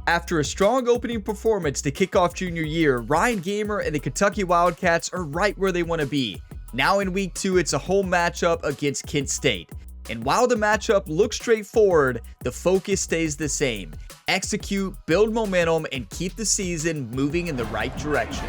After a strong opening performance to kick off junior year, Rhett Gamer and the Kentucky Wildcats are right where they want to be. Now in week 2, it's a home matchup against Kent State. And while the matchup looks straightforward, the focus stays the same. Execute, build momentum, and keep the season moving in the right direction.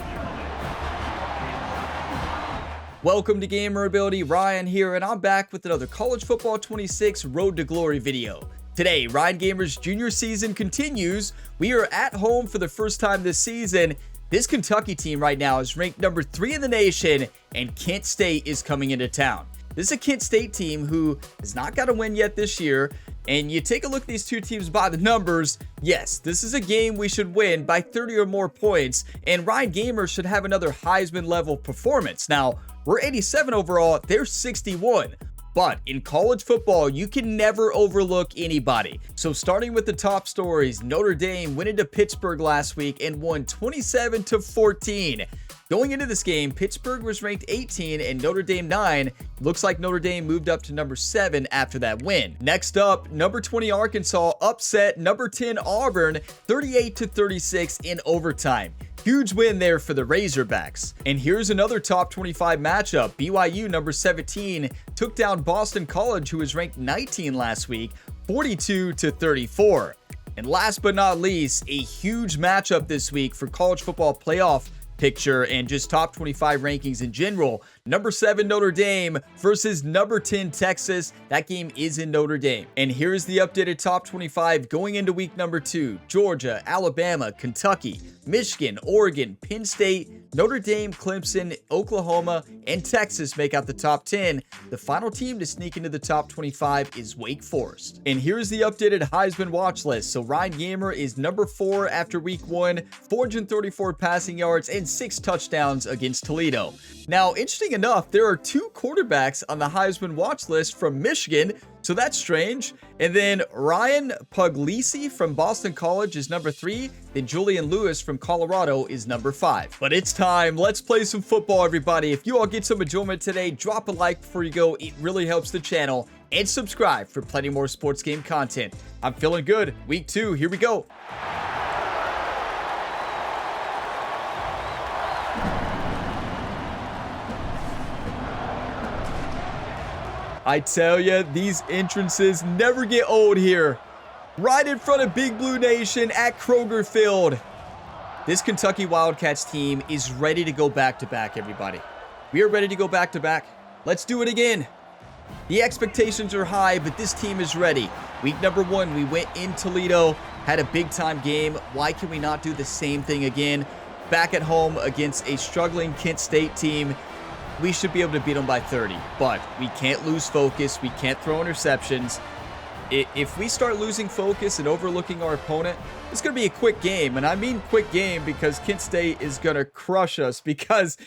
Welcome to Gamer Ability, Ryan here, and I'm back with another College Football 26 Road to Glory video. Today, Rhett Gamer's junior season continues. We are at home for the first time this season. This Kentucky team right now is ranked number 3 in the nation, and Kent State is coming into town. This is a Kent State team who has not got a win yet this year, and you take a look at these two teams by the numbers. Yes, this is a game we should win by 30 or more points, and Rhett Gamer should have another Heisman level performance. Now, we're 87 overall, they're 61. But in college football, you can never overlook anybody. So starting with the top stories, Notre Dame went into Pittsburgh last week and won 27-14. Going into this game, Pittsburgh was ranked 18 and Notre Dame 9. Looks like Notre Dame moved up to number 7 after that win. Next up, number 20 Arkansas upset number 10 Auburn 38-36 in overtime. Huge win there for the Razorbacks. And here's another top 25 matchup. BYU number 17 took down Boston College, who was ranked 19 last week, 42-34. And last but not least, a huge matchup this week for college football playoff picture and just top 25 rankings in general. Number 7 Notre Dame versus number 10 Texas. That game is in Notre Dame. And here's the updated top 25 going into week number 2. Georgia, Alabama, Kentucky, Michigan, Oregon, Penn State, Notre Dame, Clemson, Oklahoma, and Texas make out the top 10. The final team to sneak into the top 25 is Wake Forest. And here's the updated Heisman watch list. So Rhett Gamer is number 4 after week 1, 434 passing yards and 6 touchdowns against Toledo. Now, interesting enough, there are 2 quarterbacks on the Heisman watch list from Michigan, so that's strange. And then Ryan Puglisi from Boston College is number 3. Then Julian Lewis from Colorado is number 5. But it's time. Let's play some football, everybody. If you all get some enjoyment today, drop a like before you go. It really helps the channel. And subscribe for plenty more sports game content. I'm feeling good. Week 2, here we go. I tell you, these entrances never get old here. Right in front of Big Blue Nation at Kroger Field. This Kentucky Wildcats team is ready to go back-to-back, everybody. We are ready to go back-to-back. Let's do it again. The expectations are high, but this team is ready. Week number 1, we went in Toledo, had a big-time game. Why can we not do the same thing again? Back at home against a struggling Kent State team. We should be able to beat them by 30, but we can't lose focus. We can't throw interceptions. If we start losing focus and overlooking our opponent, it's going to be a quick game. And I mean quick game because Kent State is going to crush us. Because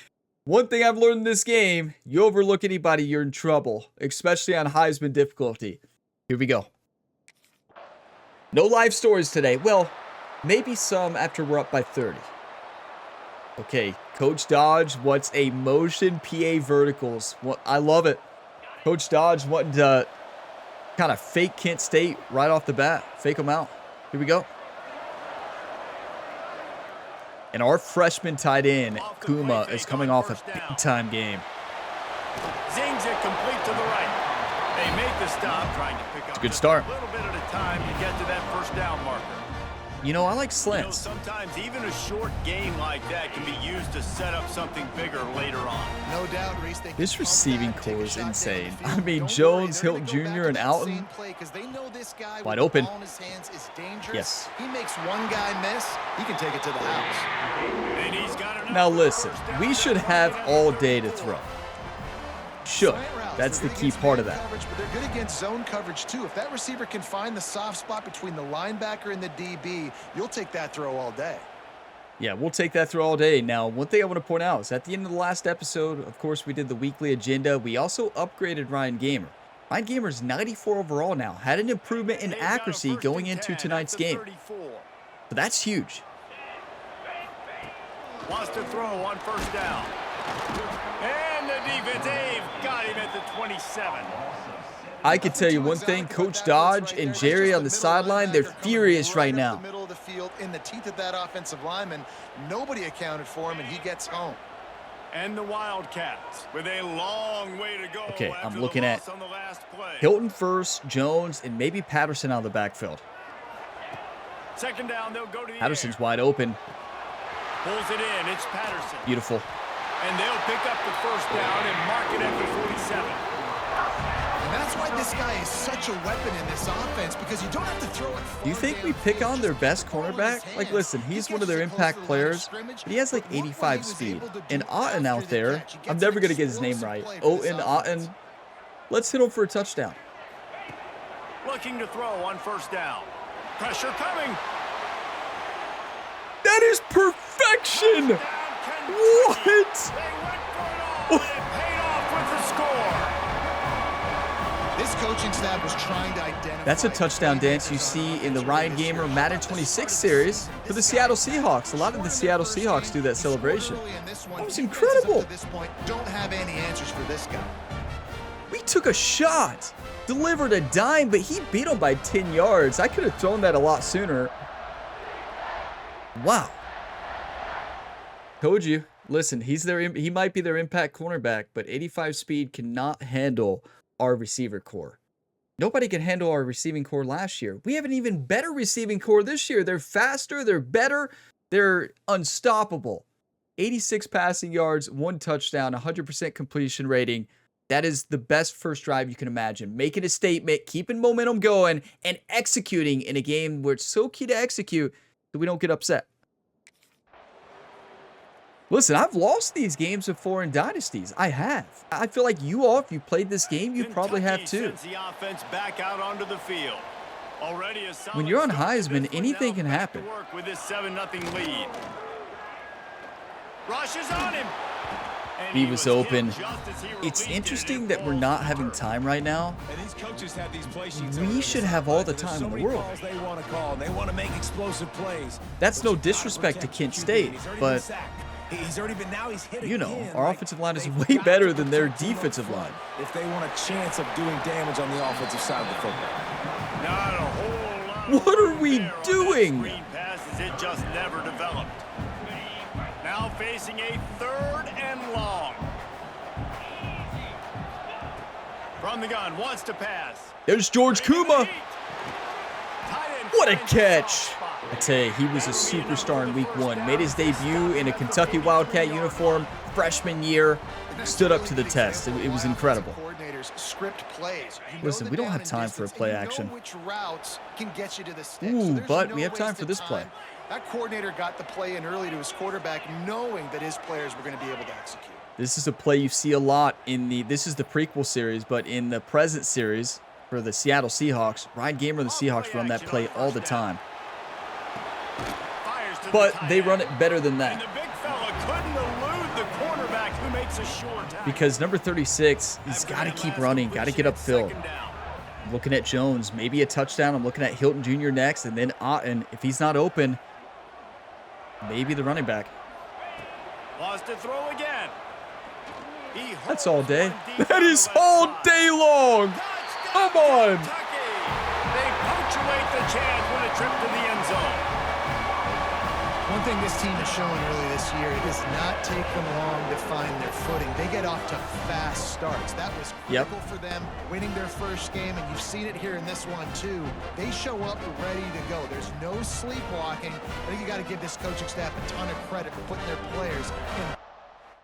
one thing I've learned in this game, you overlook anybody, you're in trouble, especially on Heisman difficulty. Here we go. No live stories today. Well, maybe some after we're up by 30. Okay, Coach Dodge wants a motion PA verticals. I love it. Coach Dodge wanting to kind of fake Kent State right off the bat. Fake them out. Here we go. And our freshman tight end, Kuma, is coming off a big-time game. Zings it complete to the right. They make the stop, trying to pick up a good start. A little bit at a time to get to that first down marker. You know, I like slants. Sometimes even a short game like that can be used to set up something bigger later on. No doubt, Reese. This receiving core is insane. I mean, Jones, Hilton Jr., and Alton. Wide open. Yes. He makes one guy miss, he can take it to the house. Now listen, we should have all day to throw. Should. That's the key part of that. But they're good against zone coverage too. If that receiver can find the soft spot between the linebacker and the DB, you'll take that throw all day. Yeah, we'll take that throw all day. Now, one thing I want to point out is at the end of the last episode, of course, we did the weekly agenda. We also upgraded Rhett Gamer. Rhett Gamer's 94 overall now. Had an improvement in accuracy going into tonight's game. But that's huge. Wants to throw on first down. And the defensive got him at the 27. I can tell you one thing, Coach Dodge and Jerry on the sideline, they're furious right now. in the teeth of that offensive lineman. Nobody accounted for him, and he gets home. And the Wildcats with a long way to go. Okay, after I'm looking the at loss on the last play. Hilton first, Jones, and maybe Patterson out of the backfield. Second down, they'll go to the Patterson's air. wide open. Pulls it in. It's Patterson. Beautiful. And they'll pick up the first down and mark it at the 47. And that's why this guy is such a weapon in this offense, because you don't have to throw it. Do you think we pick on their best cornerback? Like, listen, he's one of their impact players, but he has like 85 speed. And Otten out there, I'm never going to get his name right. Otten. Let's hit him for a touchdown. Looking to throw on first down. Pressure coming. That is perfection! What? They went for it all, and it paid off with the score. This coaching staff was trying to identify. That's a touchdown dance you see in the Ryan Gamer Madden 26 series for the Seattle Seahawks. A lot of the Seattle Seahawks do that celebration. That was incredible. At this point, don't have any answers for this guy. We took a shot, delivered a dime, but he beat him by 10 yards. I could have thrown that a lot sooner. Wow. Told you. Listen, he might be their impact cornerback, but 85 speed cannot handle our receiver core. Nobody could handle our receiving core last year. We have an even better receiving core this year. They're faster, they're better, they're unstoppable. 86 passing yards, 1 touchdown, 100% completion rating. That is the best first drive you can imagine. Making a statement, keeping momentum going, and executing in a game where it's so key to execute that we don't get upset. Listen, I've lost these games before in dynasties. I have. I feel like you all, if you played this game, you probably have too. The offense back out onto the field. Already a When you're on Heisman, anything can happen. Work with this 7-0 lead. Rushes on him. And He was open. It's It's interesting that we're not having time right now. We should have all the time in the world. They want to make explosive plays. That's no disrespect to Kent State, but he's hitting you know, again. our offensive line is way better than their defensive line. If they want a chance of doing damage on the offensive side of the football. Not a whole lot. What are we there on doing? those screen passes, it just never developed. Now facing a 3rd and long. From the gun, wants to pass. There's George Kuma. Tight end What a finds catch. the spot. I tell you, he was a superstar in week 1. Made his debut in a Kentucky Wildcat uniform, freshman year. Stood up to the test. It was incredible. Script plays. Listen, we don't have time for a play action. Which routes can get you to the sticks. Ooh, There's but no we have time for wasted this play. time. That coordinator got the play in early to his quarterback, knowing that his players were going to be able to execute. This is a play you see a lot in this is the prequel series, but in the present series for the Seattle Seahawks, Ryan Gamer and the Seahawks run that play all the time. Fires to the But tight they end. run it better than And that. the big fella couldn't elude the cornerback who makes a short tackle. Because number 36, he's got to keep running, got to get upfield. Second down. I'm looking at Jones, maybe a touchdown. I'm looking at Hilton Jr. next, and then Otten. If he's not open, maybe the running back. Wants to throw again. He That's holds all day. one deep That on is the left all side. day long. Touchdown, Come on. Kentucky. They punctuate the chance with a trip to the end zone. One thing this team has shown early this year, it does not take them long to find their footing. They get off to fast starts. That was critical for them, winning their first game, and you've seen it here in this one too. They show up ready to go. There's no sleepwalking. I think you got to give this coaching staff a ton of credit for putting their players in.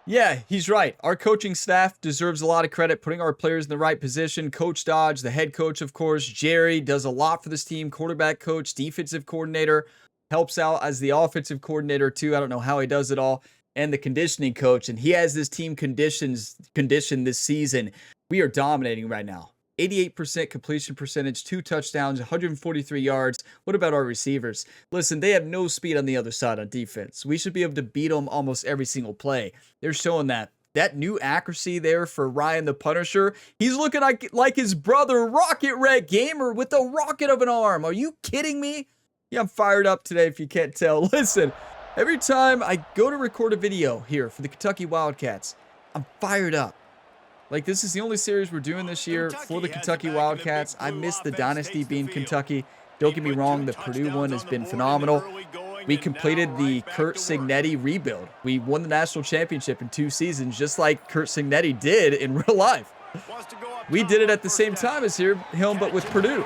Yeah, he's right. Our coaching staff deserves a lot of credit, putting our players in the right position. Coach Dodge, the head coach, of course. Jerry does a lot for this team. Quarterback coach, defensive coordinator, helps out as the offensive coordinator too. I don't know how he does it all. And the conditioning coach. And he has this team conditioned this season. We are dominating right now. 88% completion percentage, 2 touchdowns, 143 yards. What about our receivers? Listen, they have no speed on the other side on defense. We should be able to beat them almost every single play. They're showing that. That new accuracy there for Ryan the Punisher. He's looking like his brother, Rhett Gamer, with a rocket of an arm. Are you kidding me? Yeah, I'm fired up today if you can't tell. Listen, every time I go to record a video here for the Kentucky Wildcats, I'm fired up. Like, this is the only series we're doing this year for the Kentucky Wildcats. I miss the dynasty being Kentucky. Don't get me wrong, the Purdue one has been phenomenal. we completed the Kurt Signetti rebuild. We won the national championship in 2 seasons, just like Kurt Signetti did in real life. We did it at the same time as him, but with Purdue.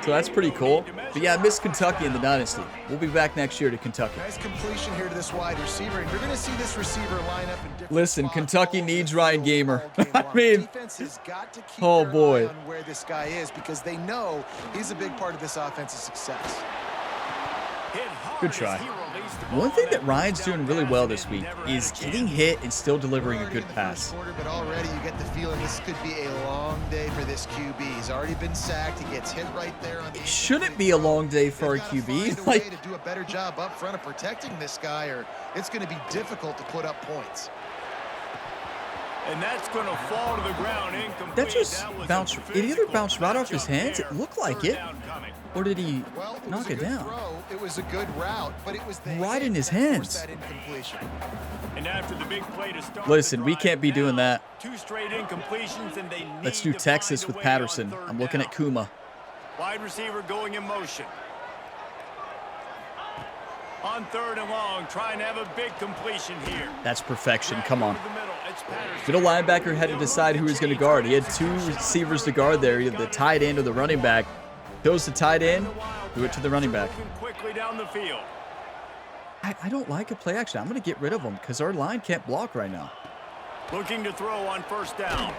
So that's pretty cool. But yeah, I miss Kentucky in the Dynasty. We'll be back next year to Kentucky. Nice completion here to this wide receiver, and you're going to see this receiver line up in different Listen, spots Kentucky all needs the Ryan field Gamer. all game I long. mean, Defense has got to keep oh their boy. eye on where this guy is because they know he's a big part of this offense's success. Good try. One thing that Ryan's doing really well this week is getting hit and still delivering a good pass. But already you get the feeling this could be a long day for this QB. He's already been sacked. He gets hit right there on the. It shouldn't be a long day for our QB. Like to do a better job up front of protecting this guy, or it's going to be difficult to put up points. And that's going to fall to the ground. Incomplete. That just bounced. It either bounced right off his hands. It looked like it. Or did he knock it down? It was a good route, but it was right in his hands. And after the big play to start, listen, we can't be doing that. 2 straight incompletions, and they need Let's do to Texas find a with way on Patterson. 3rd I'm looking down. at Kuma. Wide receiver going in motion. On 3rd and long, trying to have a big completion here. That's perfection. Come on. Over the middle, it's Patterson. Middle linebacker had to decide who he was going to guard. He had 2 receivers to guard there. He had the tight end or the running back. Chose the tight end, threw it to the running back. Quickly down the field. I don't like a play action. I'm going to get rid of him because our line can't block right now. Looking to throw on 1st down.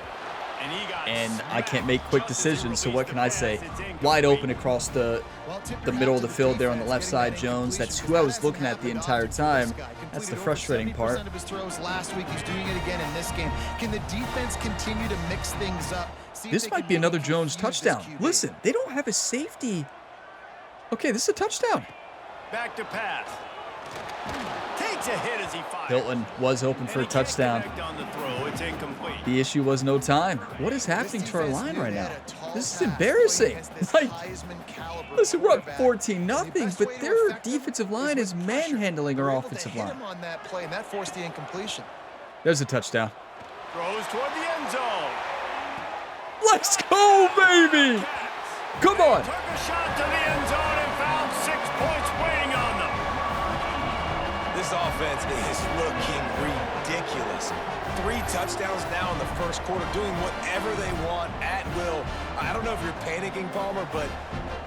And I can't make quick decisions, so what can I say? Wide open across the middle of the field there on the left side, Jones. That's who I was looking at the entire time. That's the frustrating part. Last week, he's doing it again in this game. Can the defense continue to mix things up? This might be another Jones touchdown. Listen, they don't have a safety. Okay, this is a touchdown. Back to pass. Takes a hit as he fires. Hilton was open for a touchdown. The issue was no time. What is happening to our line right now? This is embarrassing. Like, listen, we're up 14-0, but their defensive line is manhandling our offensive line. There's a touchdown. Throws toward the end zone. Let's go, baby! Come on. Took a shot to the end zone and found 6 points waiting on them. This offense is looking ridiculous. 3 touchdowns now in the first quarter, doing whatever they want at will. I don't know if you're panicking, Palmer, but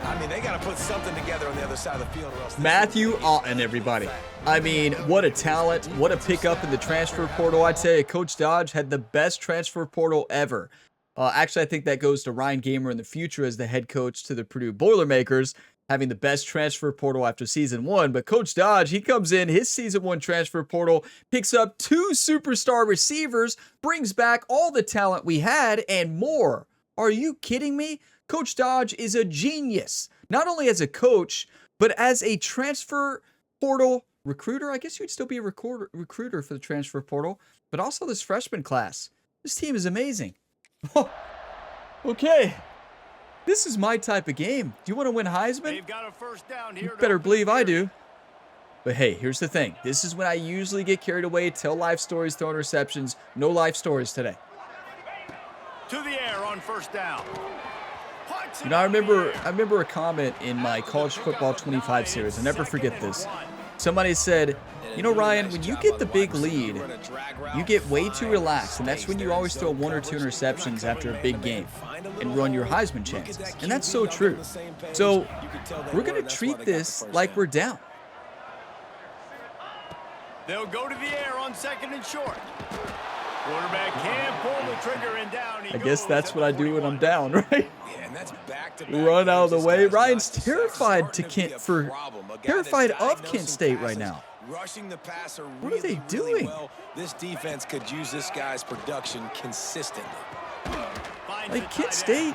I mean, they got to put something together on the other side of the field. Or else Matthew Otten, everybody. I mean, what a talent. What a pickup in the transfer portal. I tell you, Coach Dodge had the best transfer portal ever. Actually, I think that goes to Ryan Gamer in the future as the head coach to the Purdue Boilermakers, having the best transfer portal after season 1. But Coach Dodge, he comes in his season 1 transfer portal, picks up 2 superstar receivers, brings back all the talent we had and more. Are you kidding me? Coach Dodge is a genius, not only as a coach, but as a transfer portal recruiter. I guess you'd still be a recruiter for the transfer portal, but also this freshman class. This team is amazing. Okay. This is my type of game. Do you want to win Heisman? You better believe I do. But hey, here's the thing. This is when I usually get carried away, tell life stories, throw interceptions. No life stories today. To the air on 1st down. You know, I remember a comment in my College Football 25 series. I'll never forget this. Somebody said, you know, Ryan, when you get the big lead, you get way too relaxed, and that's when you always throw 1 or 2 interceptions after a big game and run your Heisman chances. And that's so true. So we're going to treat this like we're down. They'll go to the air on 2nd and short. Quarterback can't pull the trigger and down. I guess that's what I do when I'm down, right? Run out of the way. Ryan's terrified of Kent State right now. Rushing the passer what are they doing? Well. This defense could use this guy's production consistently. Like Kent State,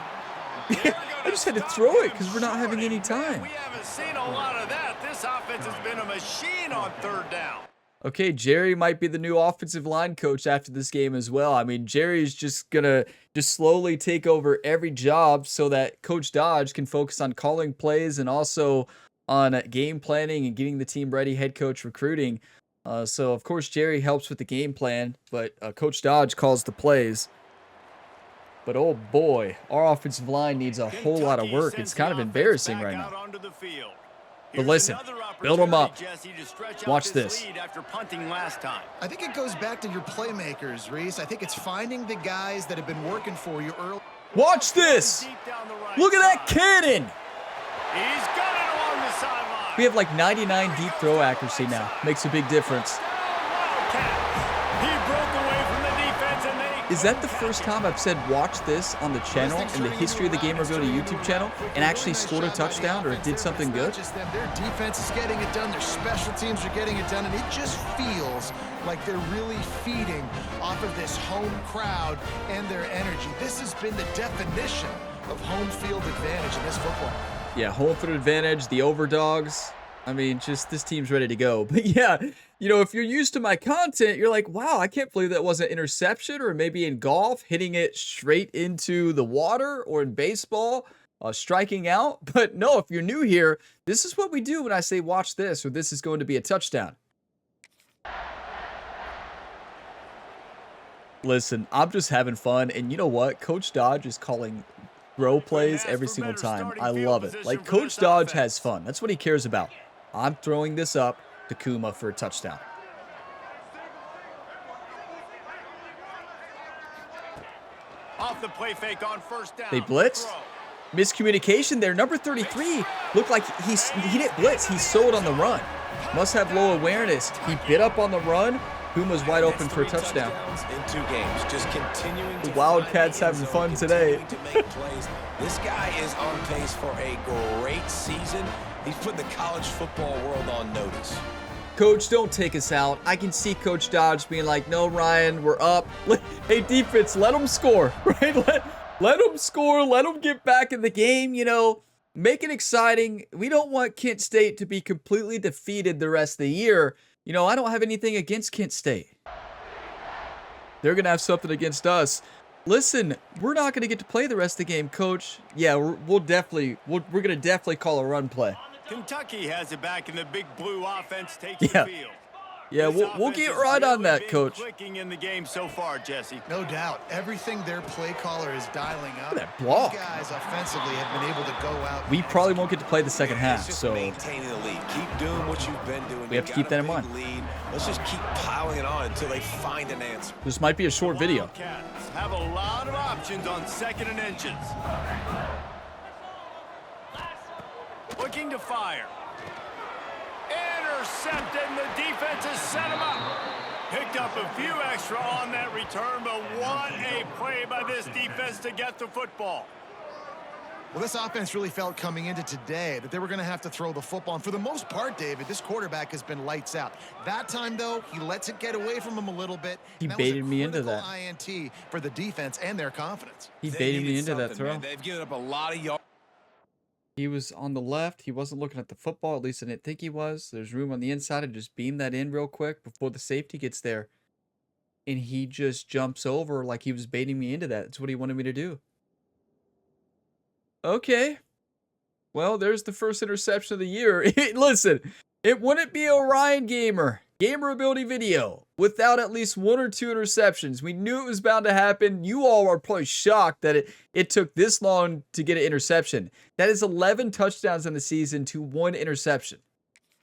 I just had to throw it because we're not having any time. We haven't seen a lot of that. This offense has been a machine on 3rd down. Okay, Jerry might be the new offensive line coach after this game as well. I mean, Jerry's just gonna slowly take over every job so that Coach Dodge can focus on calling plays and also on game planning and getting the team ready, head coach recruiting. So, of course, Jerry helps with the game plan, but Coach Dodge calls the plays. But, oh, boy, our offensive line needs a whole lot of work. It's kind of embarrassing right now. But listen, build them up. Watch this. After punting last time. I think it goes back to your playmakers, Reese. I think it's finding the guys that have been working for you early. Watch this. Look at that cannon. He's got it along the sideline. We have like 99 deep throw accuracy now. Makes a big difference. He broke away from the defense and they... Is that the first time I've said watch this on the channel in the history of the Gamer Ability YouTube channel and actually scored a touchdown or did something good? Their defense is getting it done. Their special teams are getting it done. And it just feels like they're really feeding off of this home crowd and their energy. This has been the definition of home field advantage in this football. Yeah, home field advantage, the overdogs. I mean, just this team's ready to go. But yeah, you know, if you're used to my content, you're like, wow, I can't believe that wasn't interception, or maybe in golf, hitting it straight into the water, or in baseball, striking out. But no, if you're new here, this is what we do when I say watch this, or this is going to be a touchdown. Listen, I'm just having fun. And you know what? Coach Dodge is calling throw plays every single time. I love it. Like, Coach Dodge has fun. That's what he cares about. I'm throwing this up to Kuma for a touchdown. Off the play fake on first down. They blitzed. Miscommunication there. Number 33 looked like he didn't blitz. He sold on the run. Must have low awareness. He bit up on the run. Puma's wide open for a touchdown. In 2 games, just continuing the Wildcats having fun today. This guy is on pace for a great season. He's putting the college football world on notice. Coach, don't take us out. I can see Coach Dodge being like, no, Ryan, we're up. Hey, defense, let them score, right? Let them score. Let them get back in the game, you know. Make it exciting. We don't want Kent State to be completely defeated the rest of the year. You know, I don't have anything against Kent State. They're going to have something against us. Listen, we're not going to get to play the rest of the game, Coach. Yeah, we're going to definitely call a run play. Kentucky has it back, and the big blue offense takes the field. Yeah, we'll get right on that, Coach. Clicking in the game so far, Jesse. No doubt. Everything their play caller is dialing up. Look at that block. These guys offensively have been able to go out. We probably won't get to play the second half, so maintaining the lead. Keep doing what you've been doing. We have to keep that in mind. Lead. Let's just keep piling it on until they find an answer. This might be a short video. Wildcats have a lot of options on 2nd and inches. Looking to fire. Intercepted, and the defense has set him up. Picked up a few extra on that return, but what a play by this defense to get the football. Well, this offense really felt coming into today that they were going to have to throw the football. And for the most part, David, this quarterback has been lights out. That time, though, he lets it get away from him a little bit. He baited me into that. INT for the defense and their confidence. He baited me into that throw. Man. They've given up a lot of yards. He was on the left. He wasn't looking at the football. At least I didn't think he was. There's room on the inside. And just beam that in real quick before the safety gets there. And he just jumps over like he was baiting me into that. That's what he wanted me to do. Okay. Well, there's the first interception of the year. Listen, it wouldn't be a Ryan Gamer ability video without at least 1 or 2 interceptions. We knew it was bound to happen. You all are probably shocked that it took this long to get an interception. That is 11 touchdowns in the season to 1 interception.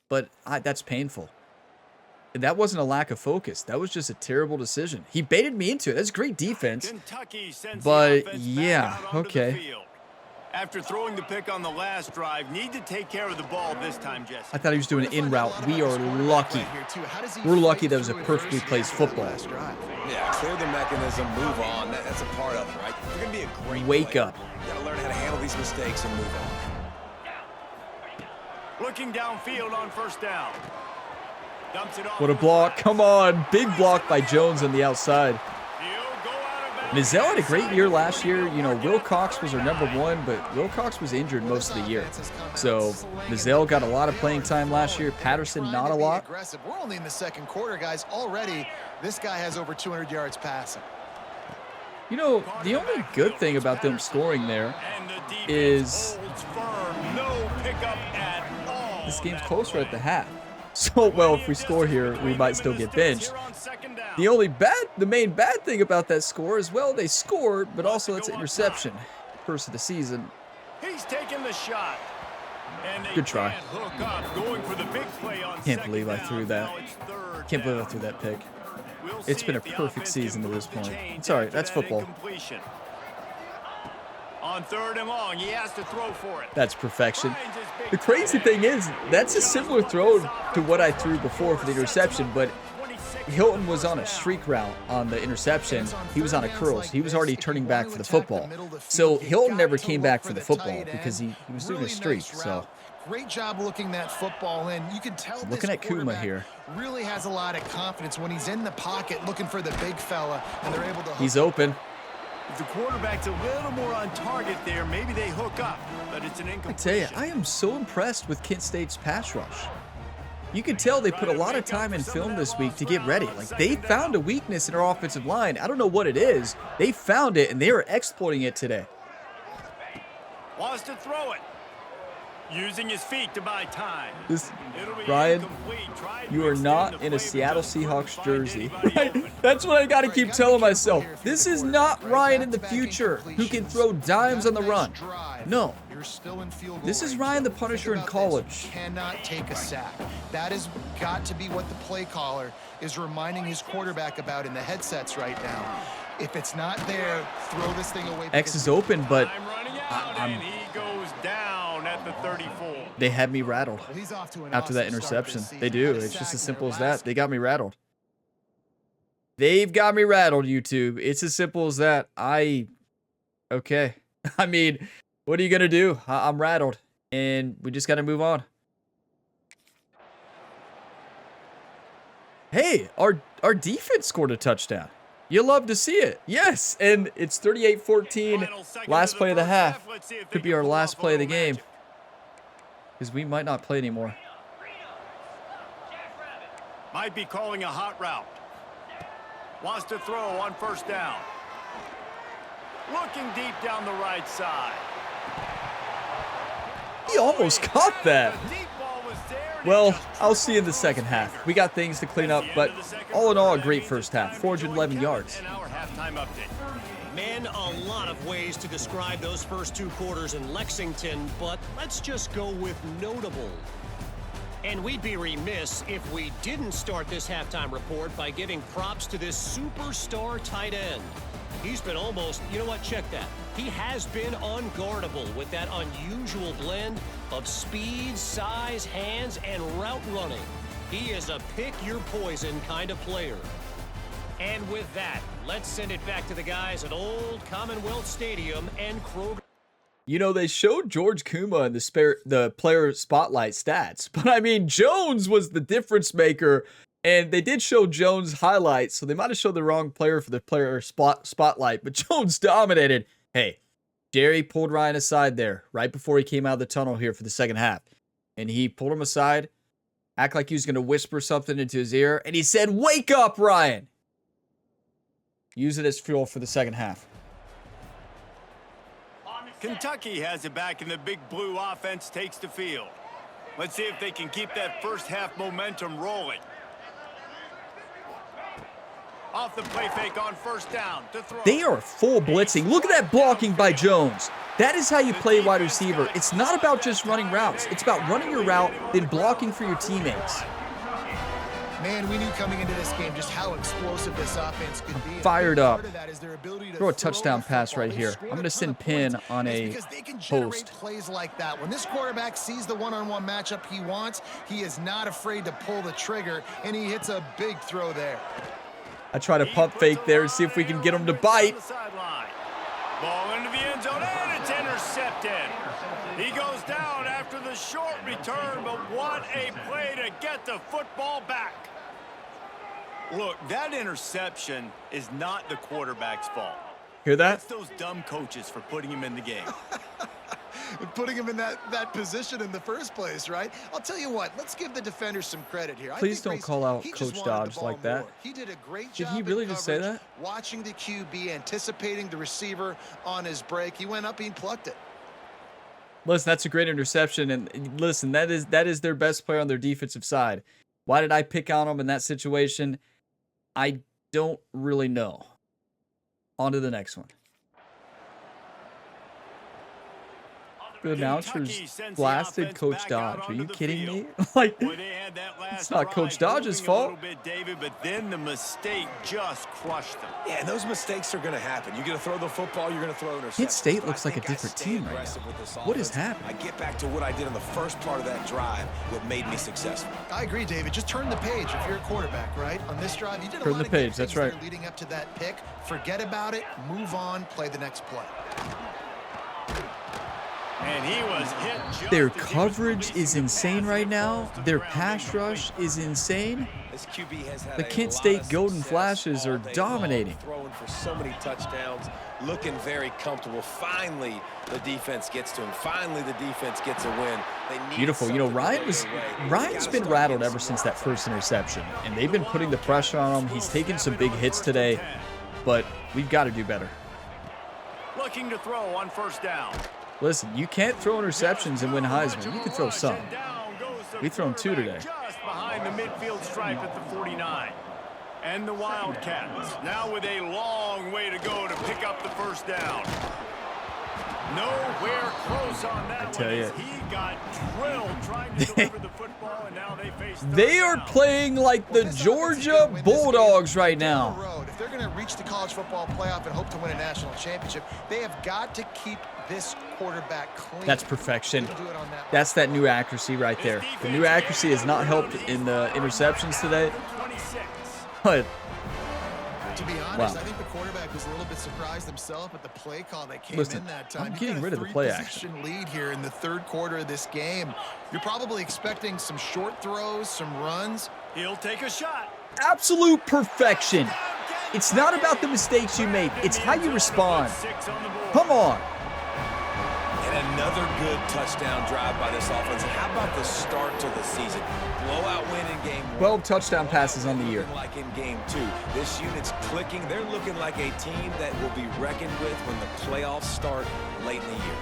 But that's painful. And that wasn't a lack of focus. That was just a terrible decision. He baited me into it. That's great defense. But yeah, okay. After throwing the pick on the last drive, need to take care of the ball this time, Jesse. I thought he was doing an in route. We are lucky. We're lucky that was a perfectly placed football. Yeah, clear the mechanism, move on. That's a part of it, right? You're going to be a great Wake player. up. You got to learn how to handle these mistakes and move on. Looking downfield on first down. Dumps it off. What a block. Come on. Big block by Jones on the outside. Mizell had a great year last year. You know, Wilcox was our #1, but Wilcox was injured most of the year. So Mizell got a lot of playing time last year. Patterson, not a lot. We're only in the second quarter, guys. Already, this guy has over 200 yards passing. You know, the only good thing about them scoring there is this game's closer at the half. So, well, if we score here, we might still get benched. The main bad thing about that score is, well, they scored, but also that's an interception. First of the season. He's taking the shot. Good try. Can't Can't believe I threw that. Can't believe I threw that pick. It's been a perfect season to this point. It's all right. That's football. On 3rd and long, he has to throw for it. That's perfection. The crazy thing is, that's a similar throw to what I threw before for the interception, but Hilton was on a streak route on the interception. He was on a curl, so he was already turning back for the football. So Hilton never came back for the football because he was doing a streak. So great job looking that football in. You can tell looking at Kuma here. Really has a lot of confidence when he's in the pocket looking for the big fella, and they're able to. He's open. If the quarterback's a little more on target there, maybe they hook up, but it's an incompletion. I tell you, I am so impressed with Kent State's pass rush. You can tell they put a lot of time in film this week to get ready. Like, they found a weakness in our offensive line. I don't know what it is. They found it, and they are exploiting it today. Wants to throw it. Using his feet to buy time. Ryan, you are not in a Seattle Seahawks jersey. Right? That's what I got to keep telling myself. This is not Ryan in the future who can throw dimes on the run. No. This is Ryan the Punisher in college. Cannot take a sack. That has got to be what the play caller is reminding his quarterback about in the headsets right now. If it's not there, throw this thing away. X is open, but and he goes down at the 34. They had me rattled after that interception. They do. It's just as simple as that. They got me rattled. They've got me rattled, YouTube. It's as simple as that. Okay. I mean, what are you going to do? I'm rattled, and we just got to move on. Hey, our defense scored a touchdown. You love to see it. Yes, and it's 38-14. Last play of the half. Could be our last play of the game, because we might not play anymore. Might be calling a hot route. Wants to throw on 1st down. Looking deep down the right side. He almost caught that. Well, I'll see you in the second half. We got things to clean up, but all in all, a great first half. 411 yards. Man, a lot of ways to describe those first 2 quarters in Lexington, but let's just go with notable. And we'd be remiss if we didn't start this halftime report by giving props to this superstar tight end. He's been almost, you know what, check that. He has been unguardable with that unusual blend of speed, size, hands, and route running. He is a pick-your-poison kind of player. And with that, let's send it back to the guys at Old Commonwealth Stadium and Kroger. You know, they showed George Kuma in the player spotlight stats, but I mean, Jones was the difference maker. And they did show Jones highlights, so they might have showed the wrong player for the player spotlight, but Jones dominated. Hey, Jerry pulled Ryan aside there right before he came out of the tunnel here for the second half. And he pulled him aside, act like he was going to whisper something into his ear, and he said, "Wake up, Ryan!" Use it as fuel for the second half. Kentucky has it back, and the big blue offense takes the field. Let's see if they can keep that first half momentum rolling. Off the play fake on 1st down to throw. They are full blitzing. Look at that blocking by Jones. That is how you play wide receiver. It's not about just running routes. It's about running your route, then blocking for your teammates. Man, we knew coming into this game just how explosive this offense could be. Fired up. Throw a touchdown pass right here. I'm going to send Pin on a post. Plays like that. When this quarterback sees the one-on-one matchup he wants, he is not afraid to pull the trigger, and he hits a big throw there. I try to pump fake there and see if we can get him to bite. Ball into the end zone, and it's intercepted. He goes down after the short return, but what a play to get the football back. Look, that interception is not the quarterback's fault. Hear that? It's those dumb coaches for putting him in the game. Putting him in that position in the first place, right? I'll tell you what, let's give the defender some credit here. Please don't call out Coach Dodge like that. He did a great job. Did he really just say that? Watching the QB, anticipating the receiver on his break. He went up and plucked it. Listen, that's a great interception, and listen, that is their best player on their defensive side. Why did I pick on him in that situation? I don't really know. On to the next one. The announcers blasted Coach Dodge. Are you kidding me? Like, it's not Coach Dodge's fault. David, but then the mistake just crushed them. Yeah, and those mistakes are going to happen. You're going to throw the football, you're going to throw interceptions. Kent State looks like a different team right now. What is happening? I get back to what I did in the first part of that drive, what made me successful. I agree, David. Just turn the page if you're a quarterback, right? On this drive, you did a lot of good things there leading up to that pick. Forget about it, move on, play the next play. And he was hit just Their coverage is insane right now. Their pass rush is insane. The Kent State Golden Flashes are dominating. Throwing for so many touchdowns, looking very comfortable. Finally, the defense gets to him. Finally, the defense gets a win. Beautiful. You know, Ryan's been rattled ever since that first interception, and they've been putting the pressure on him. He's taken some big hits today, but we've got to do better. Looking to throw on first down. Listen, you can't throw interceptions and win Heisman. You can throw some. We've thrown 2 today. Just behind the midfield stripe at the 49. And the Wildcats now with a long way to go to pick up the first down. Nowhere close on that. I tell you, he got drilled trying to deliver the football, and now they face they are playing like the Georgia Bulldogs right now. If they're going to reach the college football playoff and hope to win a national championship, they have got to keep this quarterback clean. That's perfection. That's that new accuracy right there. The new accuracy has not helped in the interceptions today. But to be honest, I think the quarterback was a little bit surprised himself at the play call that came in that time. I'm getting rid of the play action. Lead here in the third quarter of this game. You're probably expecting some short throws, some runs. He'll take a shot. Absolute perfection. It's not about the mistakes you make. It's how you respond. Come on. And another good touchdown drive by this offense. And how about the start to the season? Blowout win in game 1. 12 touchdown passes on the year. Like in game 2. This unit's clicking. They're looking like a team that will be reckoned with when the playoffs start late in the year.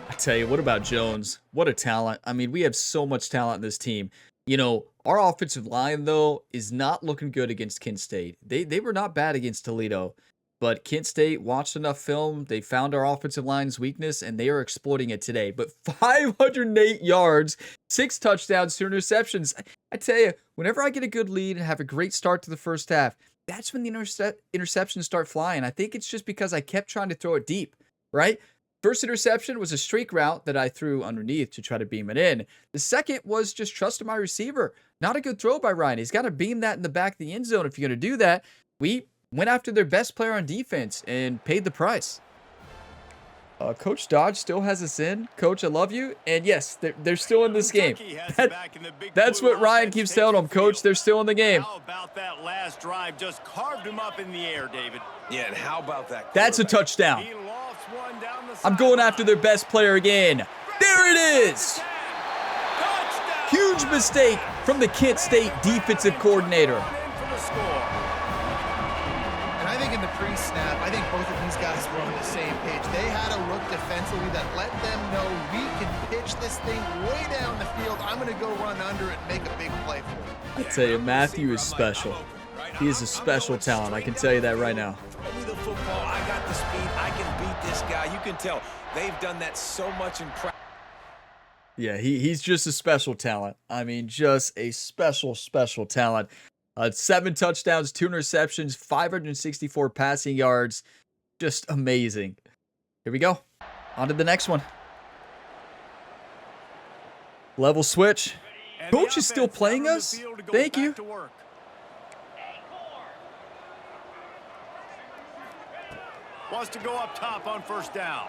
I tell you, what about Jones? What a talent. I mean, we have so much talent in this team. You know, our offensive line, though, is not looking good against Kent State. They were not bad against Toledo. But Kent State watched enough film. They found our offensive line's weakness, and they are exploiting it today. But 508 yards, 6 touchdowns, 2 interceptions. I tell you, whenever I get a good lead and have a great start to the first half, that's when the interceptions start flying. I think it's just because I kept trying to throw it deep, right? First interception was a streak route that I threw underneath to try to beam it in. The second was just trusting my receiver. Not a good throw by Ryan. He's got to beam that in the back of the end zone. If you're going to do that, we went after their best player on defense and paid the price. Coach Dodge still has us in. Coach, I love you. And yes, they're still in this game. That's what Ryan keeps telling them. Coach, they're still in the game. How about that last drive? Just carved him up in the air, David. Yeah, and how about that? That's a touchdown. I'm going after their best player again. There it is. Huge mistake from the Kent State defensive coordinator. In the pre-snap, I think both of these guys were on the same page. They had a look defensively that let them know we can pitch this thing way down the field. I'm going to go run under it and make a big play for it. I tell you, Matthew is special. He is a special talent. I can tell you that right now. Throw me the football. I got the speed. I can beat this guy. You can tell they've done that so much in practice. Yeah, he's just a special talent. I mean, just a special talent. 7 touchdowns, 2 interceptions, 564 passing yards. Just amazing. Here we go. On to the next one. Level switch. Coach is still playing us? Thank you. Wants to go up top on first down.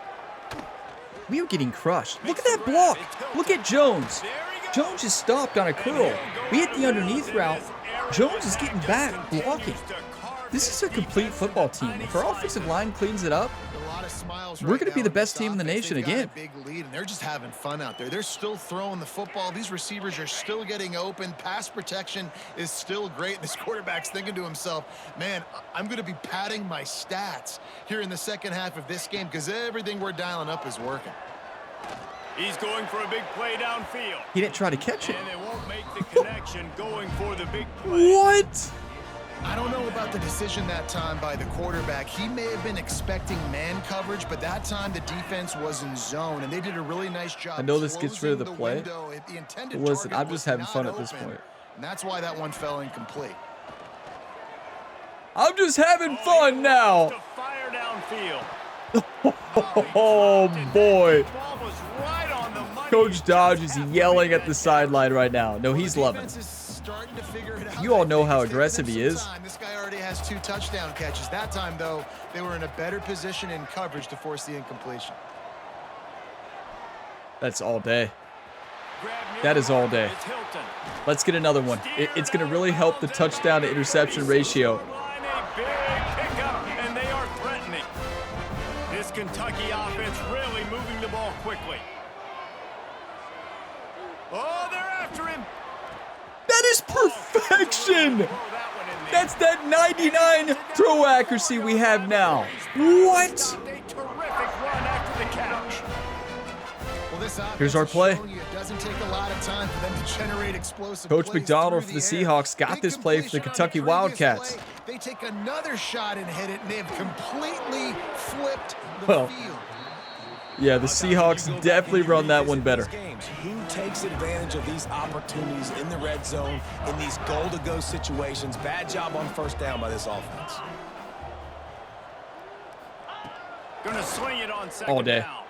We are getting crushed. Look at that block. Look at Jones. Jones is stopped on a curl. We hit the underneath route. Jones is getting back, blocking. This is a complete football team. If our offensive line cleans it up, we're going to be the best team in the nation again. Big lead, and they're just having fun out there. They're still throwing the football. These receivers are still getting open. Pass protection is still great. This quarterback's thinking to himself, man, I'm going to be padding my stats here in the second half of this game because everything we're dialing up is working. He's going for a big play downfield. He didn't try to catch it. And they won't make the connection going for the big play. What? I don't know about the decision that time by the quarterback. He may have been expecting man coverage, but that time the defense was in zone, and they did a really nice job. I know this gets rid of the play. But listen, I'm just having fun at this point. And that's why that one fell incomplete. I'm just having fun now. Fire downfield. Oh, boy. Coach Dodge is yelling at the sideline right now. No, he's loving it. You all know how aggressive he is. This guy already has 2 touchdown catches. That time, though, they were in a better position in coverage to force the incompletion. That's all day. That is all day. Let's get another one. It's going to really help the touchdown to interception ratio. And they are threatening. This Kentucky offense really moving the ball quickly. Oh, they're after him. That is perfection. That's that 99 throw accuracy we have now. What? Here's our play. Coach McDonald for the Seahawks got this play for the Kentucky Wildcats. They take another shot and hit it, and they have completely flipped the field. Yeah, the Seahawks definitely run that one better. Who takes advantage of these opportunities in the red zone, in these goal-to-go situations? Bad job on first down by this offense. Gonna swing it on second all day. Down.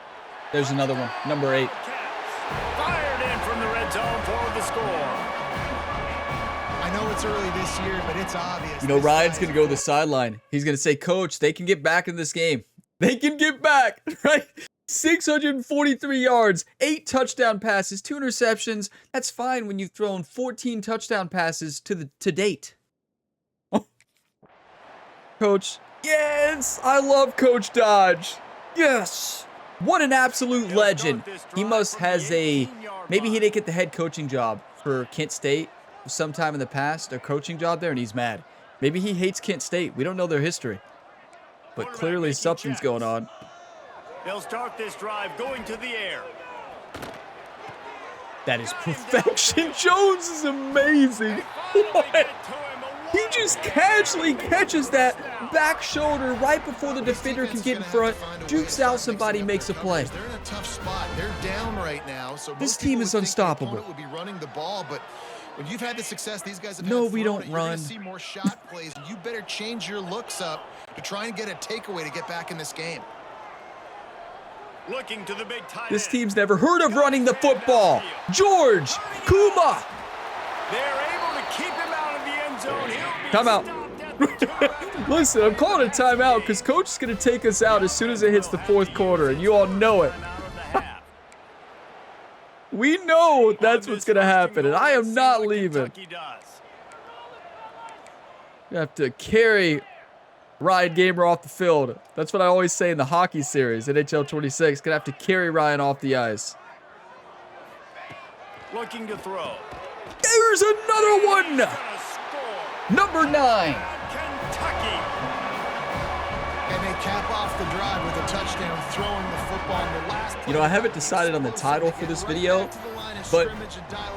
There's another one, number 8. Fired in from the red zone for the score. I know it's early this year, but it's obvious. You know, Ryan's going to go to the sideline. He's going to say, Coach, they can get back in this game. They can get back, right? 643 yards, 8 touchdown passes, 2 interceptions. That's fine when you've thrown 14 touchdown passes to date. Oh. Coach, yes, I love Coach Dodge. Yes. What an absolute legend. He must has maybe he didn't get the head coaching job for Kent State sometime in the past, a coaching job there, and he's mad. Maybe he hates Kent State. We don't know their history. But clearly something's going on. They'll start this drive going to the air. That is perfection. Jones is amazing. What? He just casually catches that back shoulder right before the defender can get in front, jukes out somebody, makes a play. They're in a tough spot. They're down right now. So this team is unstoppable. Would be running the ball, but when you've had the success these guys have no, had we don't you're run. Gonna see more shot plays. You better change your looks up to try and get a takeaway to get back in this game. Looking to the big tight This end. team's never heard of running the football. George Kuma. They're able to keep him out of the end zone. Timeout. Listen, I'm calling a timeout because Coach is going to take us out as soon as it hits the 4th quarter, and you all know it. We know that's what's going to happen, and I am not leaving. You have to carry Ryan Gamer off the field. That's what I always say in the hockey series, NHL 26. Gonna have to carry Ryan off the ice. Looking to throw. There's another one. Number 9. Kentucky. And they cap off the drive with a touchdown, throwing the football in the last. You know, I haven't decided on the title for this video, but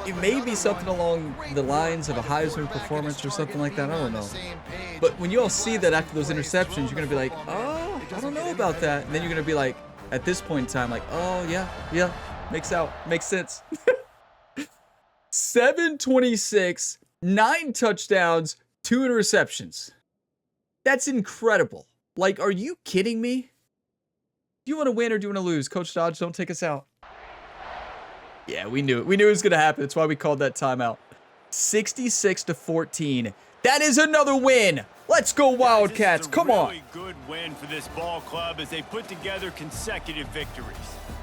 it may be something along the lines of a Heisman performance or something like that. I don't know. But when you all see that after those interceptions, you're going to be like, oh, I don't know about that. And then you're going to be like, at this point in time, like, oh, yeah, makes sense. 726, 9 touchdowns, 2 interceptions. That's incredible. Like, are you kidding me? Do you want to win or do you want to lose? Coach Dodge, don't take us out. Yeah, we knew it. We knew it was going to happen. That's why we called that timeout. 66-14. That is another win. Let's go Wildcats. Come on. Really good win for this ball club as they put together consecutive victories.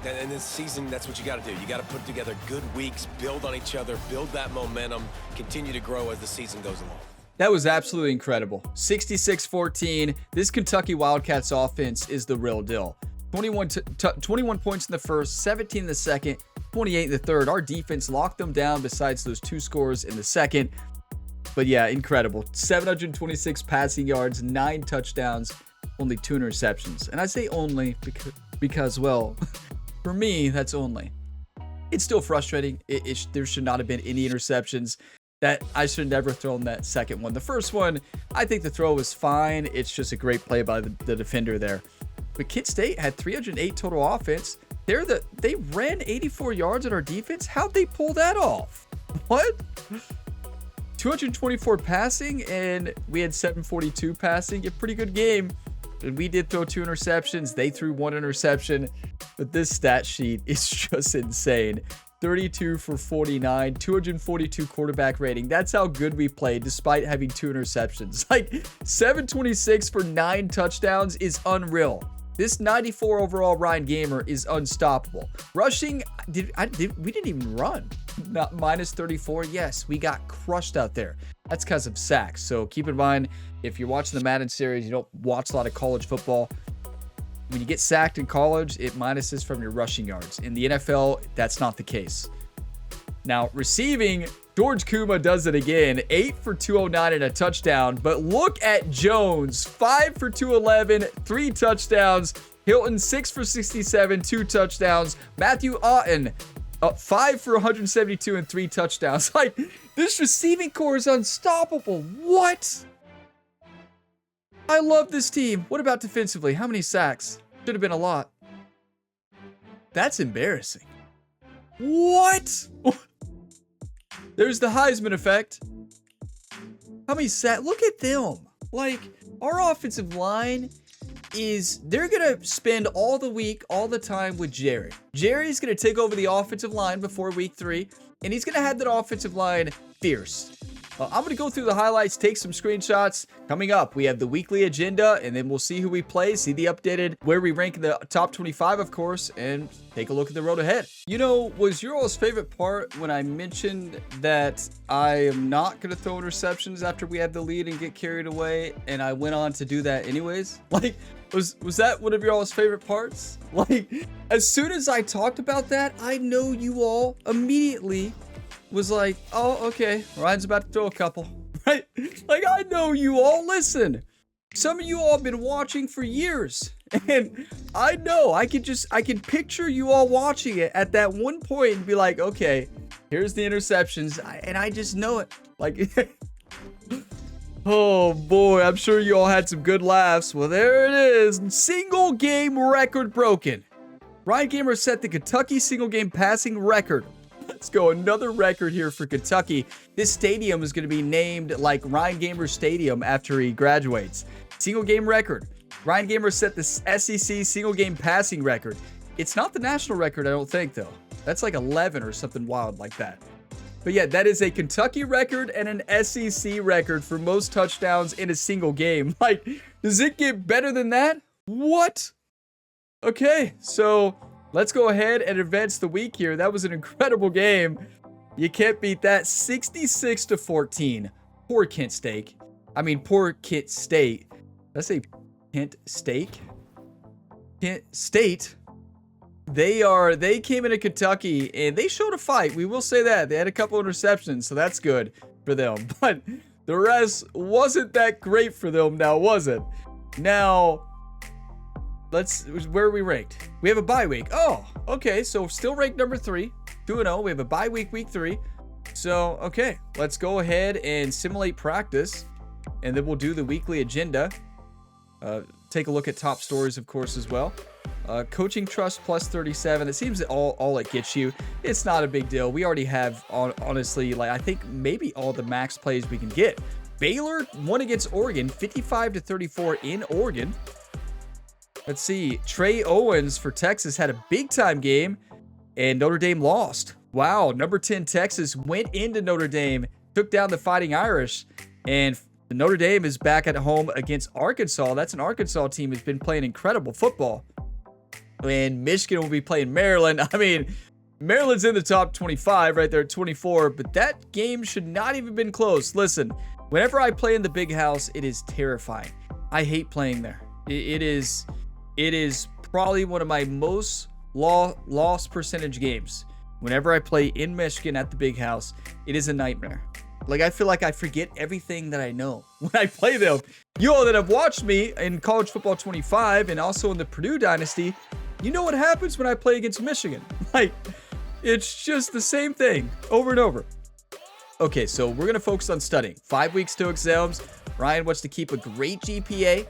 And this season, that's what you got to do. You got to put together good weeks, build on each other, build that momentum, continue to grow as the season goes along. That was absolutely incredible. 66-14. This Kentucky Wildcats offense is the real deal. 21 points in the first, 17 in the second, 28 in the third. Our defense locked them down besides those 2 scores in the second. But yeah, incredible. 726 passing yards, 9 touchdowns, only 2 interceptions. And I say only because well, for me, that's only. It's still frustrating. There should not have been any interceptions. that I should have never thrown that second one. The first one, I think the throw was fine. It's just a great play by the defender there. But Kent State had 308 total offense. They ran 84 yards at our defense. How'd they pull that off? What? 224 passing, and we had 742 passing. A pretty good game. And we did throw 2 interceptions. They threw 1 interception. But this stat sheet is just insane. 32 for 49, 242 quarterback rating. That's how good we played despite having 2 interceptions. Like 726 for 9 touchdowns is unreal. This 94 overall Ryan Gamer is unstoppable. Rushing, we didn't even run. Not minus 34. Yes, we got crushed out there. That's because of sacks. So keep in mind, if you're watching the Madden series, you don't watch a lot of college football. When you get sacked in college, it minuses from your rushing yards. In the NFL, that's not the case. Now, receiving, George Kuma does it again. 8 for 209 and a touchdown. But look at Jones. 5 for 211, 3 touchdowns. Hilton, 6 for 67, 2 touchdowns. Matthew Otten, 5 for 172 and 3 touchdowns. Like, this receiving core is unstoppable. What? I love this team. What about defensively? How many sacks? Should have been a lot. That's embarrassing. What? There's the Heisman effect. How many sacks? Look at them. Like, our offensive line they're going to spend all the week, all the time with Jerry. Jerry's going to take over the offensive line before week 3, and he's going to have that offensive line fierce. I'm going to go through the highlights, take some screenshots. Coming up, we have the weekly agenda, and then we'll see who we play, see the updated, where we rank in the top 25, of course, and take a look at the road ahead. You know, was your all's favorite part when I mentioned that I am not going to throw interceptions after we had the lead and get carried away, and I went on to do that anyways? Like, was that one of your all's favorite parts? Like, as soon as I talked about that, I know you all immediately was like, oh, okay, Ryan's about to throw a couple, right? Like, I know you all. Listen, some of you all have been watching for years, and I know I can picture you all watching it at that one point and be like, okay, here's the interceptions, and I just know it. Like, oh boy, I'm sure you all had some good laughs. Well, there it is. Single game record broken. Ryan Gamer set the Kentucky single game passing record. Let's go. Another record here for Kentucky. This stadium is going to be named like Ryan Gamer Stadium after he graduates. Single game record. Ryan Gamer set the SEC single game passing record. It's not the national record, I don't think, though. That's like 11 or something wild like that. But yeah, that is a Kentucky record and an SEC record for most touchdowns in a single game. Like, does it get better than that? What? Okay, so let's go ahead and advance the week here. That was an incredible game. You can't beat that. 66-14. Poor Kent State. Poor Kent State. Did I say Kent State? Kent State. They came into Kentucky and they showed a fight. We will say that. They had a couple interceptions, so that's good for them. But the rest wasn't that great for them now, was it? Now, where are we ranked? We have a bye week. Oh, okay. So still ranked number 3, 2-0. We have a bye week, week 3. So, okay, let's go ahead and simulate practice, and then we'll do the weekly agenda. Take a look at top stories, of course, as well. Coaching trust plus 37. It seems that all it gets you. It's not a big deal. We already have, honestly, like, I think maybe all the max plays we can get. Baylor won against Oregon, 55-34 in Oregon. Let's see. Trey Owens for Texas had a big-time game, and Notre Dame lost. Wow, number 10 Texas went into Notre Dame, took down the Fighting Irish, and Notre Dame is back at home against Arkansas. That's an Arkansas team that's been playing incredible football. And Michigan will be playing Maryland. Maryland's in the top 25 right there at 24, but that game should not even been close. Listen, whenever I play in the big house, it is terrifying. I hate playing there. It is probably one of my most loss percentage games. Whenever I play in Michigan at the big house, it is a nightmare. Like, I feel like I forget everything that I know when I play them. You all that have watched me in College Football 25 and also in the Purdue Dynasty, you know what happens when I play against Michigan. Like, it's just the same thing over and over. Okay, so we're going to focus on studying. 5 weeks to exams. Ryan wants to keep a great GPA,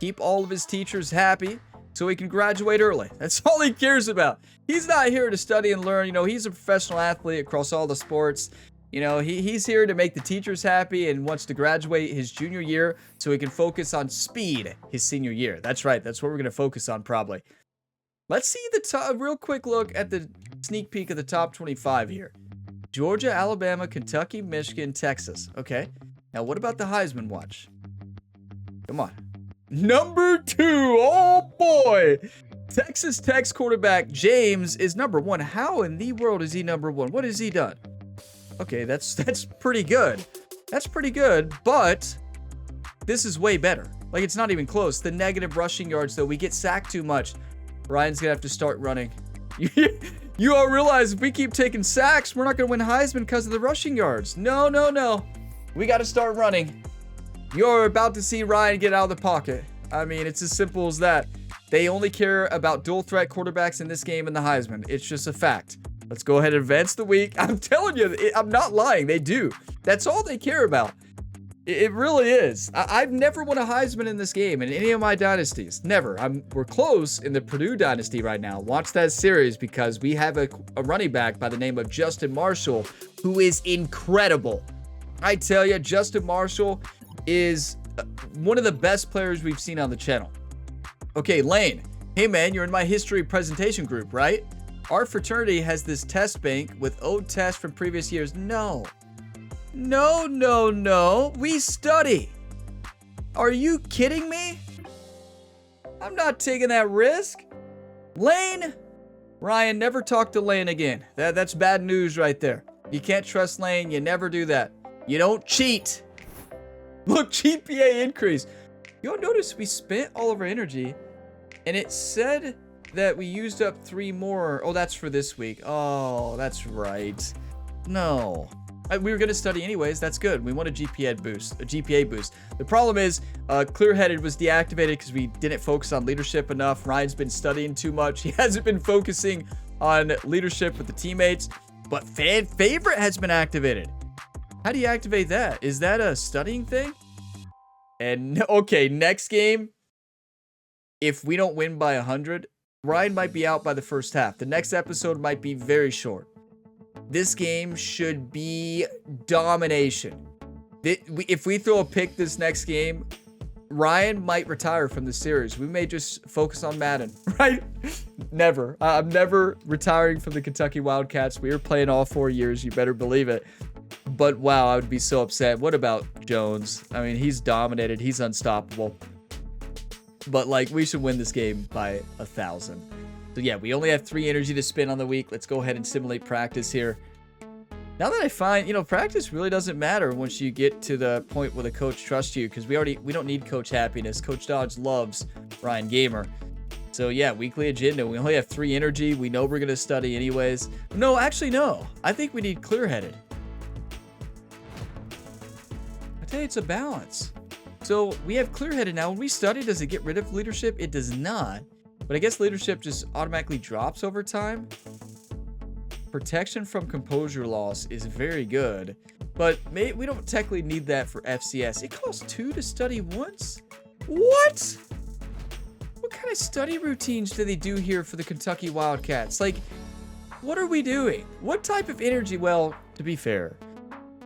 keep all of his teachers happy so he can graduate early. That's all he cares about. He's not here to study and learn. You know, he's a professional athlete across all the sports. You know, he's here to make the teachers happy and wants to graduate his junior year so he can focus on speed his senior year. That's right. That's what we're going to focus on probably. Let's see the real quick look at the sneak peek of the top 25 here. Georgia, Alabama, Kentucky, Michigan, Texas. Okay. Now, what about the Heisman watch? Come on. Number 2. Oh, boy. Texas Tech's quarterback, James, is number 1. How in the world is he number 1? What has he done? Okay, that's pretty good. That's pretty good, but this is way better. Like, it's not even close. The negative rushing yards, though, we get sacked too much. Ryan's going to have to start running. You all realize if we keep taking sacks, we're not going to win Heisman because of the rushing yards. No, no, no. We got to start running. You're about to see Ryan get out of the pocket. I mean, it's as simple as that. They only care about dual threat quarterbacks in this game and the Heisman. It's just a fact. Let's go ahead and advance the week. I'm telling you, I'm not lying. They do. That's all they care about. It really is. I've never won a Heisman in this game in any of my dynasties. Never. We're close in the Purdue dynasty right now. Watch that series because we have a running back by the name of Justin Marshall who is incredible. I tell you, Justin Marshall is one of the best players we've seen on the channel. Okay, Lane. Hey, man, you're in my history presentation group, right? Our fraternity has this test bank with old tests from previous years. No. No, no, no. We study. Are you kidding me? I'm not taking that risk. Lane? Ryan, never talk to Lane again. That's bad news right there. You can't trust Lane. You never do that. You don't cheat. Look, GPA increase. You'll notice we spent all of our energy, and it said that we used up 3 more. Oh, that's for this week. Oh, that's right. No. We were going to study anyways. That's good. We want a GPA boost. The problem is Clear-Headed was deactivated because we didn't focus on leadership enough. Ryan's been studying too much. He hasn't been focusing on leadership with the teammates. But Fan Favorite has been activated. How do you activate that? Is that a studying thing? And okay, next game, if we don't win by 100, Ryan might be out by the first half. The next episode might be very short. This game should be domination. If we throw a pick this next game, Ryan might retire from the series. We may just focus on Madden, right? Never. I'm never retiring from the Kentucky Wildcats. We were playing all 4 years. You better believe it. But wow, I would be so upset. What about Jones? I mean, he's dominated. He's unstoppable. But like, we should win this game by 1,000. So yeah, we only have 3 energy to spend on the week. Let's go ahead and simulate practice here. Now that I find, practice really doesn't matter once you get to the point where the coach trusts you, because we don't need Coach Happiness. Coach Dodge loves Ryan Gamer. So yeah, weekly agenda. We only have 3 energy. We know we're going to study anyways. No, actually no. I think we need Clear-Headed. I tell you, it's a balance. So we have Clear-Headed now. When we study, does it get rid of leadership? It does not. But I guess leadership just automatically drops over time. Protection from composure loss is very good. But we don't technically need that for FCS. It costs 2 to study once? What? What kind of study routines do they do here for the Kentucky Wildcats? Like, what are we doing? What type of energy? Well, to be fair,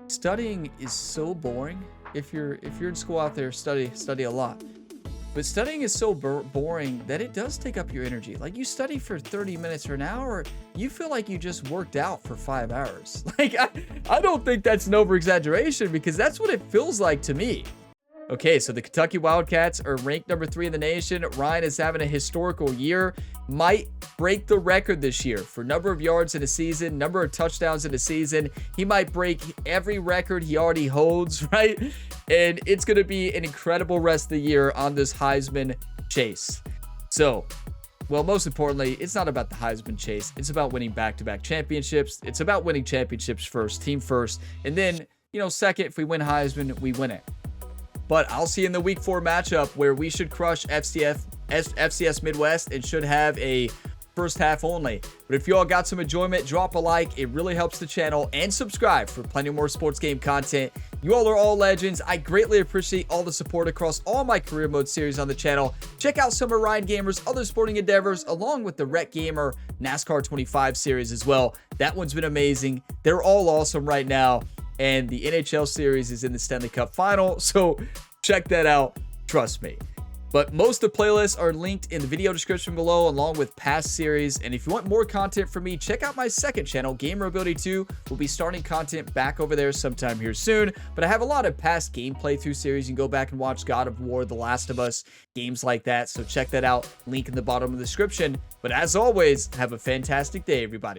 studying is so boring. If you're in school out there, study a lot. But studying is so boring that it does take up your energy. Like, you study for 30 minutes or an hour, you feel like you just worked out for 5 hours. Like, I don't think that's an over-exaggeration, because that's what it feels like to me. Okay, so the Kentucky Wildcats are ranked number 3 in the nation. Ryan is having a historical year. Might break the record this year for number of yards in a season, number of touchdowns in a season. He might break every record he already holds, right? And it's going to be an incredible rest of the year on this Heisman chase. So, well, most importantly, it's not about the Heisman chase. It's about winning back-to-back championships. It's about winning championships first, team first. And then, second, if we win Heisman, we win it. But I'll see you in the week 4 matchup where we should crush FCS Midwest and should have a first half only. But if you all got some enjoyment, drop a like. It really helps the channel, and subscribe for plenty more sports game content. You all are all legends. I greatly appreciate all the support across all my career mode series on the channel. Check out some of Ryan Gamer's other sporting endeavors, along with the Rhett Gamer NASCAR 25 series as well. That one's been amazing. They're all awesome right now. And the NHL series is in the Stanley Cup final, so check that out. Trust me. But most of the playlists are linked in the video description below, along with past series. And if you want more content from me, check out my second channel, Gamer Ability 2. We'll be starting content back over there sometime here soon. But I have a lot of past game playthrough series. You can go back and watch God of War, The Last of Us, games like that. So check that out. Link in the bottom of the description. But as always, have a fantastic day, everybody.